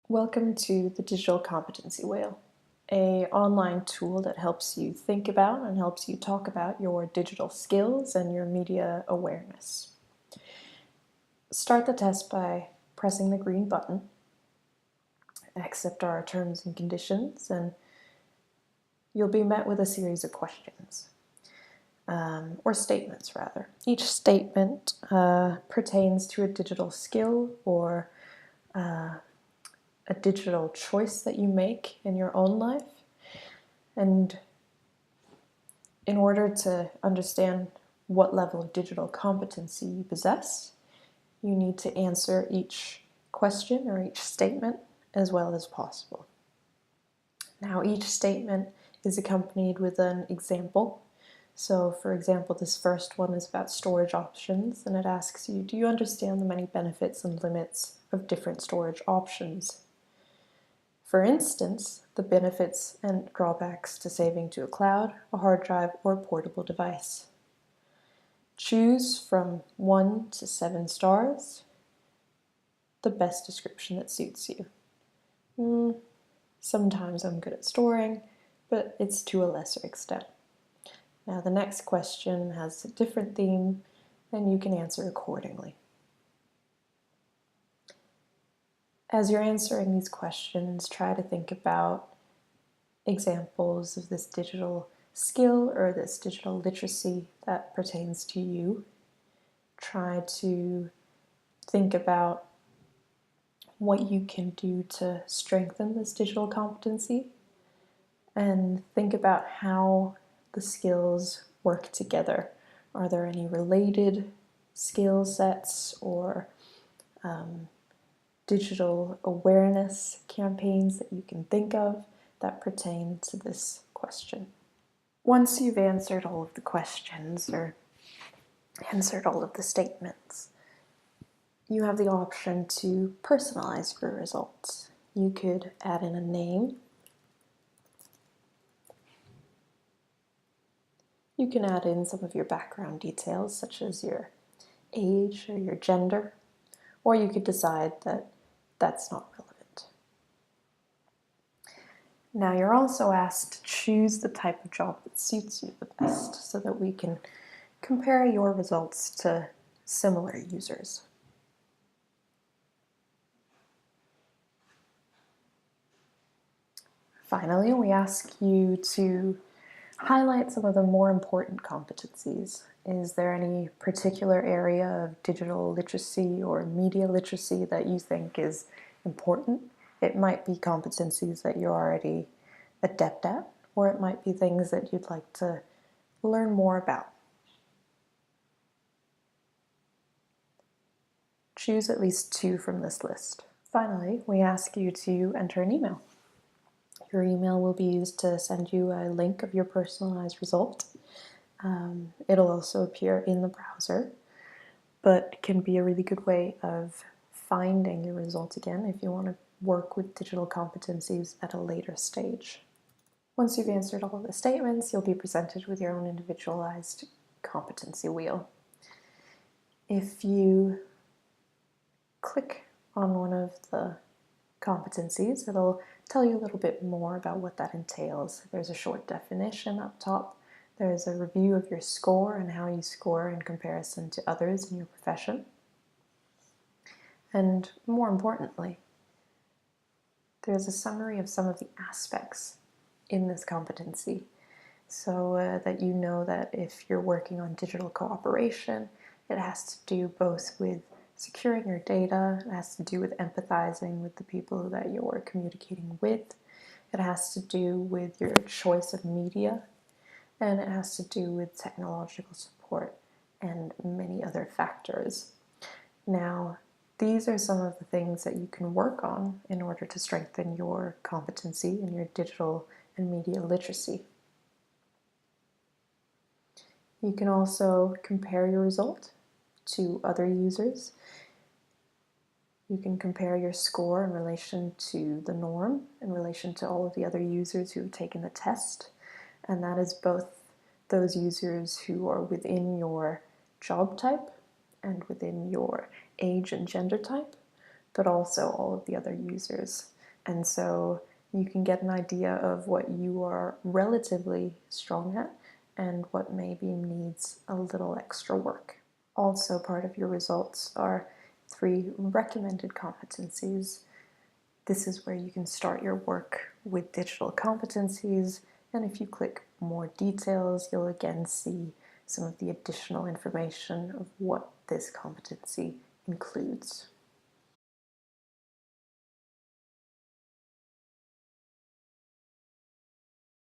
Welcome to the Digital Competency Wheel, an online tool that helps you think about and helps you talk about your digital skills and your media awareness. Start the test by pressing the green button, accept our terms and conditions, and you'll be met with a series of questions, or statements rather. Each statement pertains to a digital skill or a digital choice that you make in your own life. And in order to understand what level of digital competency you possess, you need to answer each question or each statement as well as possible. Now, each statement is accompanied with an example. So, for example, this first one is about storage options, and it asks you, do you understand the many benefits and limits of different storage options? For instance, the benefits and drawbacks to saving to a cloud, a hard drive, or a portable device. Choose from 1 to 7 stars the best description that suits you. Sometimes I'm good at storing, but it's to a lesser extent. Now the next question has a different theme, and you can answer accordingly. As you're answering these questions, try to think about examples of this digital skill or this digital literacy that pertains to you. Try to think about what you can do to strengthen this digital competency, and think about how the skills work together. Are there any related skill sets or digital awareness campaigns that you can think of that pertain to this question? Once you've answered all of the questions or answered all of the statements, you have the option to personalize your results. You could add in a name. You can add in some of your background details, such as your age or your gender, or you could decide that that's not relevant. Now you're also asked to choose the type of job that suits you the best so that we can compare your results to similar users. Finally, we ask you to highlight some of the more important competencies. Is there any particular area of digital literacy or media literacy that you think is important? It might be competencies that you're already adept at, or it might be things that you'd like to learn more about. Choose at least 2 from this list. Finally, we ask you to enter an email. Your email will be used to send you a link of your personalized result. It'll also appear in the browser, but can be a really good way of finding your result again if you want to work with digital competencies at a later stage. Once you've answered all of the statements, you'll be presented with your own individualized competency wheel. If you click on one of the competencies, it'll tell you a little bit more about what that entails. There's a short definition up top. There's a review of your score and how you score in comparison to others in your profession. And more importantly, there's a summary of some of the aspects in this competency, so that you know that if you're working on digital cooperation, it has to do both with securing your data, it has to do with empathizing with the people that you're communicating with, it has to do with your choice of media, and it has to do with technological support and many other factors. Now, these are some of the things that you can work on in order to strengthen your competency in your digital and media literacy. You can also compare your result to other users. You can compare your score in relation to the norm, in relation to all of the other users who have taken the test, and that is both those users who are within your job type and within your age and gender type, but also all of the other users. And so you can get an idea of what you are relatively strong at and what maybe needs a little extra work. Also, part of your results are 3 recommended competencies. This is where you can start your work with digital competencies, and if you click more details, you'll again see some of the additional information of what this competency includes.